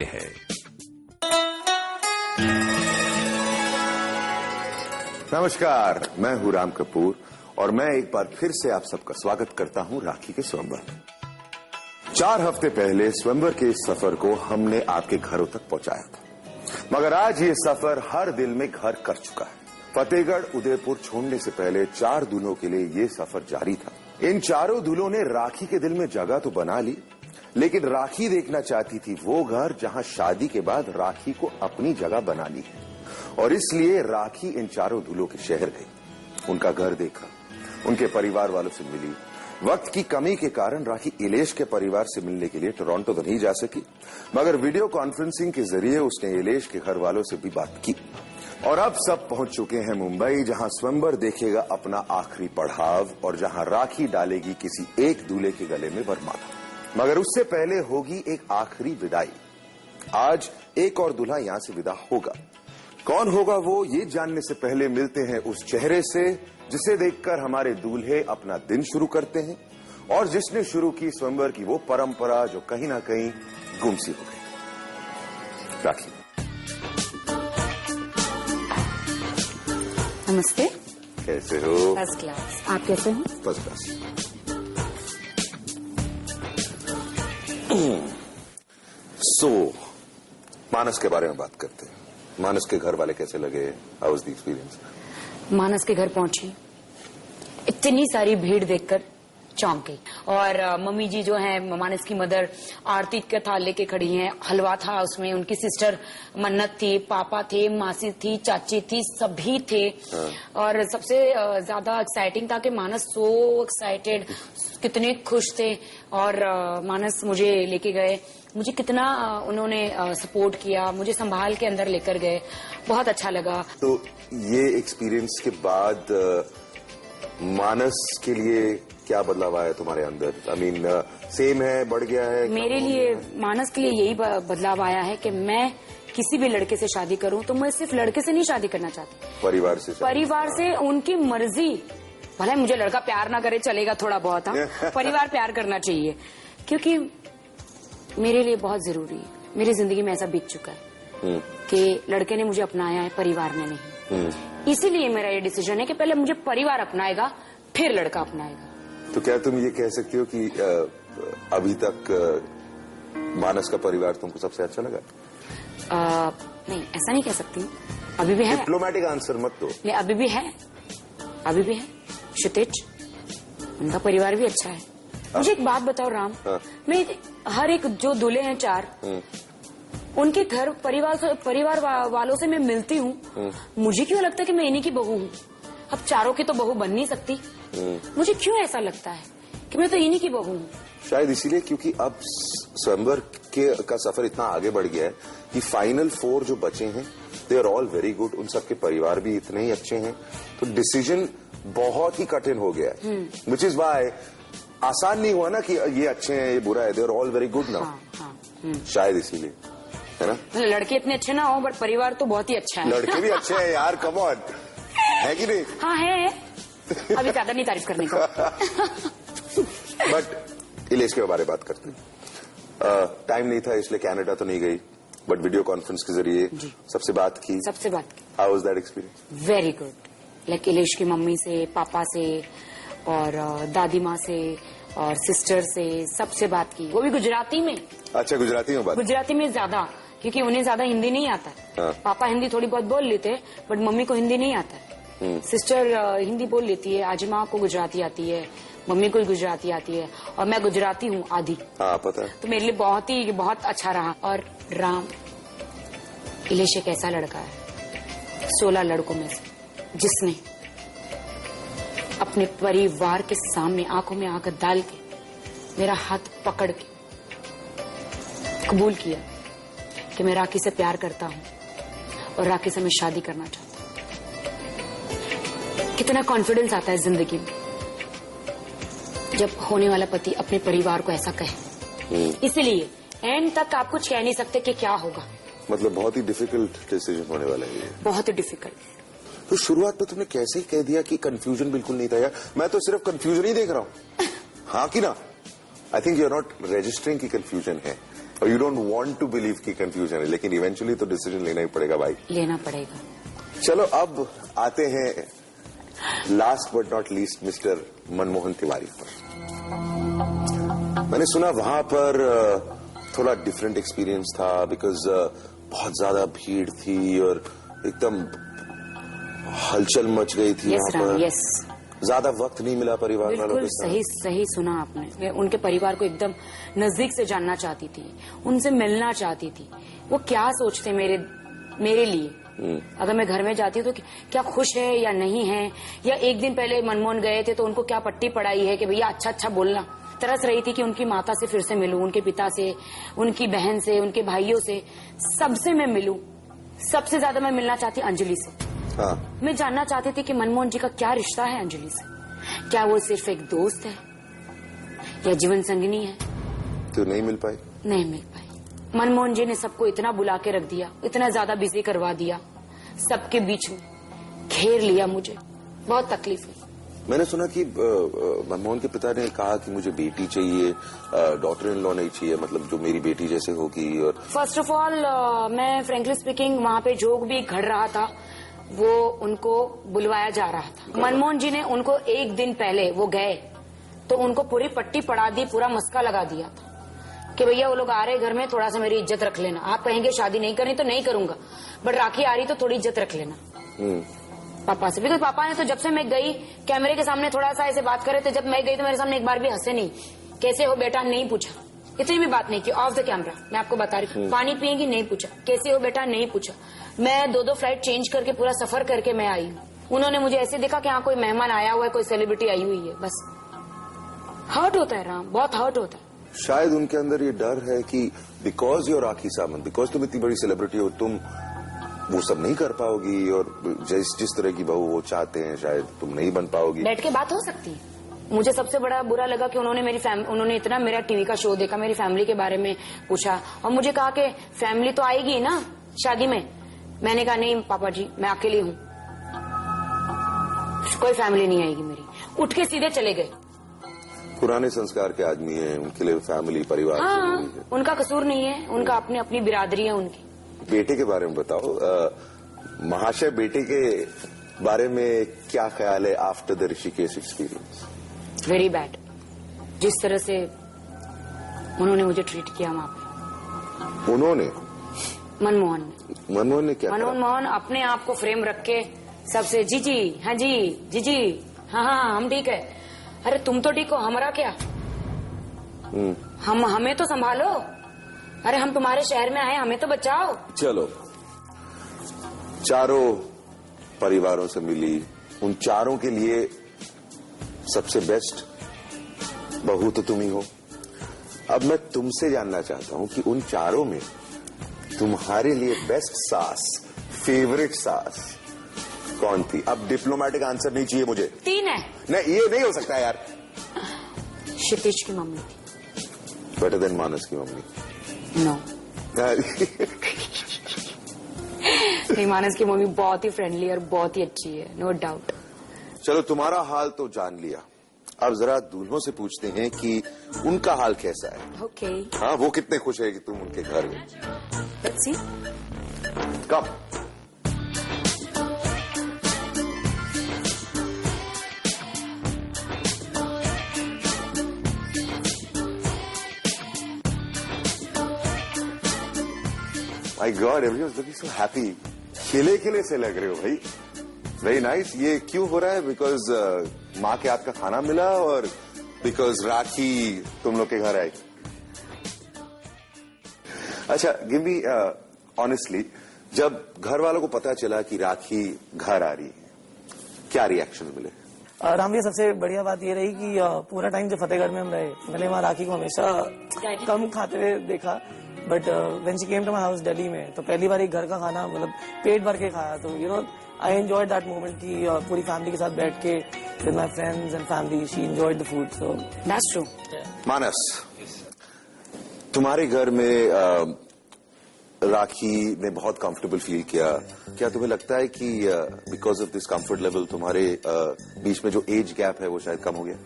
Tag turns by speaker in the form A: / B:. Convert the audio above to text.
A: हैं।
B: नमस्कार, मैं हूं राम कपूर और मैं एक बार फिर से आप सबका स्वागत करता हूं राखी के स्वयंवर में। 4 हफ्ते पहले स्वयंवर के इस सफर को हमने आपके घरों तक पहुंचाया था, मगर आज ये सफर हर दिल में घर कर चुका है। फतेहगढ़ उदयपुर छोड़ने से पहले 4 दूल्हों के लिए ये सफर जारी था। इन चारों दूल्हों ने राखी के दिल में जगह तो बना ली, लेकिन राखी देखना चाहती थी वो घर जहां शादी के बाद राखी को अपनी जगह बना ली है। और इसलिए राखी इन चारों दूल्हों के शहर गई, उनका घर देखा, उनके परिवार वालों से मिली। वक्त की कमी के कारण राखी इलेश के परिवार से मिलने के लिए टोरंटो तो नहीं जा सकी, मगर वीडियो कॉन्फ्रेंसिंग के जरिए उसने इलेश के घर वालों से भी बात की। और अब सब पहुंच चुके हैं मुंबई, जहां स्वयंवर देखेगा अपना आखिरी पड़ाव और जहां राखी डालेगी किसी एक दूल्हे के गले में वरमाला। मगर उससे पहले होगी एक आखिरी विदाई। आज एक और दूल्हा यहां से विदा होगा। कौन होगा वो, ये जानने से पहले मिलते हैं उस चेहरे से जिसे देखकर हमारे दूल्हे अपना दिन शुरू करते हैं और जिसने शुरू की स्वयंवर की वो परंपरा जो कहीं ना कहीं गुमसी हो गई। राखी,
C: नमस्ते।
B: कैसे हो?
C: First class. आप कैसे हैं?
B: First class. मानस के बारे में बात करते हैं। मानस के घर वाले कैसे लगे? How was the experience?
C: Manas के घर पहुंची, इतनी सारी भीड़ देखकर चौंक गई। और मम्मी जी जो है, मानस की मदर, आरती का थाल लेके खड़ी हैं। हलवा था उसमें, उनकी सिस्टर मन्नत थी, पापा थे, मासी थी, चाची थी, सभी थे। और सबसे ज्यादा एक्साइटिंग था कि मानस सो एक्साइटेड, कितने खुश थे। और मानस मुझे लेके गए, मुझे कितना उन्होंने सपोर्ट किया, मुझे संभाल के अंदर लेकर गए, बहुत अच्छा लगा।
B: तो ये एक्सपीरियंस के बाद मानस के लिए क्या बदलाव आया तुम्हारे अंदर? आई मीन, सेम है, बढ़ गया है?
C: मेरे लिए, मानस के लिए यही बदलाव आया है कि मैं किसी भी लड़के से शादी करूं तो मैं सिर्फ लड़के से नहीं शादी करना चाहती, परिवार से। उनकी मर्जी, भले मुझे लड़का प्यार ना करे चलेगा, थोड़ा बहुत, हाँ, परिवार प्यार करना चाहिए, क्योंकि मेरे लिए बहुत जरूरी है। मेरी जिंदगी में ऐसा बीत चुका है कि लड़के ने मुझे अपनाया है, परिवार ने नहीं। इसीलिए मेरा ये डिसीजन है कि पहले मुझे परिवार अपनाएगा, फिर लड़का अपनाएगा।
B: तो क्या तुम ये कह सकती हो कि अभी तक मानस का परिवार तुमको सबसे अच्छा लगा?
C: नहीं, ऐसा नहीं कह सकती, अभी भी है।
B: डिप्लोमेटिक आंसर मत दो।
C: नहीं, अभी भी है। क्षितिज, उनका परिवार भी अच्छा है। मुझे एक बात बताओ राम, मैं हर एक जो दूल्हे हैं 4, उनके घर परिवार वालों से मैं मिलती हूँ, मुझे क्यों लगता है कि मैं इन्हीं की बहू हूँ? अब चारों की तो बहू बन नहीं सकती, मुझे क्यों ऐसा लगता है कि मैं तो इन्हीं की बहू हूँ?
B: शायद इसीलिए क्योंकि अब स्वयंवर का सफर इतना आगे बढ़ गया है कि फाइनल 4 जो बचे हैं, they are all very good, उन सबके परिवार भी इतने ही अच्छे हैं, तो डिसीजन बहुत ही कठिन हो गया है। विच इज वाई आसान नहीं हुआ ना कि ये अच्छे हैं, ये बुरा है, they are all very good now. शायद इसीलिए, है ना?
C: लड़के इतने अच्छे ना हो, बट परिवार तो बहुत ही अच्छा है।
B: लड़के भी अच्छे हैं यार, कम ऑन, है कि नहीं?
C: हाँ है, अभी ज्यादा नहीं तारीफ करने को।
B: बट इलेश के बारे में बात करते हैं। टाइम नहीं था इसलिए कनाडा तो नहीं गई, बट वीडियो कॉन्फ्रेंस के जरिए सबसे बात की। How was that experience?
C: Very good. Like Ilesh की मम्मी से, पापा से और दादी माँ से और सिस्टर से, सबसे बात की, वो भी गुजराती में।
B: अच्छा, गुजराती में बात? गुजराती
C: में ज्यादा, क्योंकि उन्हें ज्यादा हिंदी नहीं आता। पापा हिंदी थोड़ी बहुत बोल लेते हैं, बट मम्मी को हिंदी नहीं आता। सिस्टर हिंदी बोल लेती है, आजिमा को गुजराती आती है, मम्मी को गुजराती आती है, और मैं गुजराती हूँ आधी।
B: हाँ, पता है।
C: तो मेरे लिए बहुत अच्छा रहा। और राम, इलेश एक ऐसा लड़का है 16 लड़कों में से जिसने अपने परिवार के सामने आंखों में आंख डाल के मेरा हाथ पकड़ के कबूल किया कि मैं राखी से प्यार करता हूं और राखी से मैं शादी करना चाहता हूं। कितना कॉन्फिडेंस आता है जिंदगी में जब होने वाला पति अपने परिवार को ऐसा कहे। इसीलिए एंड तक आप कुछ कह नहीं सकते कि क्या होगा।
B: मतलब बहुत ही डिफिकल्ट डिसीजन होने वाला है ये।
C: बहुत ही डिफिकल्ट।
B: तो शुरुआत में तुमने कैसे ही कह दिया कि कंफ्यूजन बिल्कुल नहीं था? यार मैं तो सिर्फ कंफ्यूजन ही देख रहा हूँ। हाँ कि ना? I think you are not registering की कंफ्यूजन है। और you don't want to believe कि कंफ्यूजन है, लेकिन इवेंचुअली तो डिसीजन लेना ही पड़ेगा भाई।
C: लेना पड़ेगा।
B: चलो अब आते हैं last but not least mister Manmohan Tiwari पर। मैंने सुना वहां पर थोड़ा डिफरेंट एक्सपीरियंस था, बिकॉज बहुत ज्यादा भीड़ थी और एकदम हलचल मच गई थी वहां पर।
C: यस,
B: ज्यादा वक्त नहीं मिला परिवार वालों
C: बिल्कुल
B: के साथ।
C: सही सुना आपने। मैं उनके परिवार को एकदम नजदीक से जानना चाहती थी, उनसे मिलना चाहती थी। वो क्या सोचते मेरे लिए। अगर मैं घर में जाती हूँ तो क्या खुश है या नहीं है, या एक दिन पहले मनमोहन गए थे तो उनको क्या पट्टी पड़ाई है कि भैया अच्छा बोलना। तरस रही थी कि उनकी माता से फिर से मिलूं, उनके पिता से, उनकी बहन से, उनके भाइयों से, सबसे मैं मिलूं। सबसे ज्यादा मैं मिलना चाहती अंजलि से।
B: हाँ।
C: मैं जानना चाहती थी कि मनमोहन जी का क्या रिश्ता है अंजलि से। क्या वो सिर्फ एक दोस्त है या जीवन संगिनी है।
B: तो नहीं मिल पाई।
C: नहीं मिल पाई। मनमोहन जी ने सबको इतना बुला के रख दिया, इतना ज्यादा बिजी करवा दिया, सबके बीच में घेर लिया मुझे। बहुत तकलीफ हुई।
B: मैंने सुना कि मनमोहन के पिता ने कहा कि मुझे बेटी चाहिए, डॉटर इन लॉ नहीं चाहिए, मतलब जो मेरी बेटी जैसे होगी। और
C: फर्स्ट ऑफ ऑल मैं फ्रेंकली स्पीकिंग वहाँ पे जो भी घड़ रहा था वो उनको बुलवाया जा रहा था। मनमोहन जी ने उनको एक दिन पहले वो गए तो उनको पूरी पट्टी पड़ा दी, पूरा मस्का लगा दिया था कि भैया वो लोग आ रहे घर में, थोड़ा सा मेरी इज्जत रख लेना। आप कहेंगे शादी नहीं करनी तो नहीं करूंगा, बट राखी आ रही तो थोड़ी इज्जत रख लेना पापा से। बिकॉज पापा ने तो जब से मैं गई कैमरे के सामने थोड़ा सा ऐसे बात करे थे, जब मैं गई तो मेरे सामने एक बार भी हंसे नहीं। कैसे हो बेटा नहीं पूछा, इतनी भी बात नहीं की ऑफ द कैमरा। मैं आपको बता रही हूँ, पानी पिएंगी नहीं पूछा, कैसे हो बेटा नहीं पूछा। मैं 2 फ्लाइट चेंज करके पूरा सफर करके मैं आई हूँ। उन्होंने मुझे ऐसे देखा कि हाँ कोई मेहमान आया हुआ है, कोई सेलिब्रिटी आई हुई है। बस हर्ट होता है राम, बहुत हर्ट होता है।
B: शायद उनके अंदर ये डर है कि because your Rakhi Sawant, because तुम इतनी बड़ी सेलिब्रिटी हो, तुम वो सब नहीं कर पाओगी, और जिस तरह की बहू वो चाहते हैं शायद तुम नहीं बन पाओगी।
C: बैठ के बात हो सकती है। मुझे सबसे बड़ा बुरा लगा कि उन्होंने इतना मेरा टीवी का शो देखा, मेरी फैमिली के बारे में पूछा और मुझे कहा कि फैमिली तो आएगी ना शादी में। मैंने कहा नहीं पापा जी, मैं अकेली हूँ, कोई फैमिली नहीं आएगी मेरी। उठ के सीधे चले गए।
B: पुराने संस्कार के आदमी हैं, उनके लिए फैमिली परिवार
C: हाँ,
B: है।
C: उनका कसूर नहीं है, उनका अपनी बिरादरी है उनकी।
B: बेटे के बारे में बताओ महाशय, बेटे के बारे में क्या ख्याल है after the Rishikesh experience?
C: Very bad. जिस तरह से उन्होंने मुझे ट्रीट किया वहां पे।
B: उन्होंने?
C: मनमोहन
B: ने क्या?
C: मनमोहन अपने आप को फ्रेम रख के सबसे जी हाँ जी हाँ हम ठीक है। अरे तुम तो ठीक हो, हमारा क्या? हमें तो संभालो। अरे हम तुम्हारे शहर में आए, हमें तो बचाओ।
B: चलो, चारों परिवारों से मिली, उन चारों के लिए सबसे बेस्ट बहू तो तुम ही हो। अब मैं तुमसे जानना चाहता हूं कि उन चारों में तुम्हारे लिए बेस्ट सास, फेवरेट सास कौन थी? अब डिप्लोमेटिक आंसर नहीं चाहिए मुझे।
C: 3 है।
B: नहीं, ये नहीं हो सकता यार।
C: क्षितिज की मम्मी थी।
B: बेटर देन मानस की मम्मी?
C: नो। नहीं, मानस की मम्मी बहुत ही फ्रेंडली और बहुत ही अच्छी है, नो डाउट।
B: चलो, तुम्हारा हाल तो जान लिया, अब जरा दूल्हों से पूछते हैं कि उनका हाल कैसा है।
C: ओके।
B: हाँ, वो कितने खुश है कि तुम उनके घर गए।
C: Let's see.
B: कब? My god, everyone is looking so happy. खिले से लग रहे हो भाई। Very nice. ये क्यों हो रहा है? बिकॉज माँ के हाथ का खाना मिला और बिकॉज राखी तुम लोग के घर आई। अच्छा, गिव मी ऑनेस्टली, जब घर वालों को पता चला कि राखी घर आ रही है, क्या रिएक्शन मिले?
A: राम जी, सबसे बढ़िया बात ये रही कि पूरा टाइम जो फतेहगढ़ में हम रहे, मैंने वहाँ राखी को हमेशा कम खाते हुए देखा। But when she came to my house Delhi में, तो पहली बार एक घर का खाना मतलब पेट भर के खाया। तो you know I enjoyed that moment कि पूरी फैमिली के साथ बैठ के with my friends and family, she enjoyed the food. So
C: that's true.
B: Manas, तुम्हारे घर में राखी ने बहुत कंफर्टेबल फील किया। क्या तुम्हें लगता है कि because of this comfort level तुम्हारे बीच में जो एज गैप है वो शायद कम हो गया?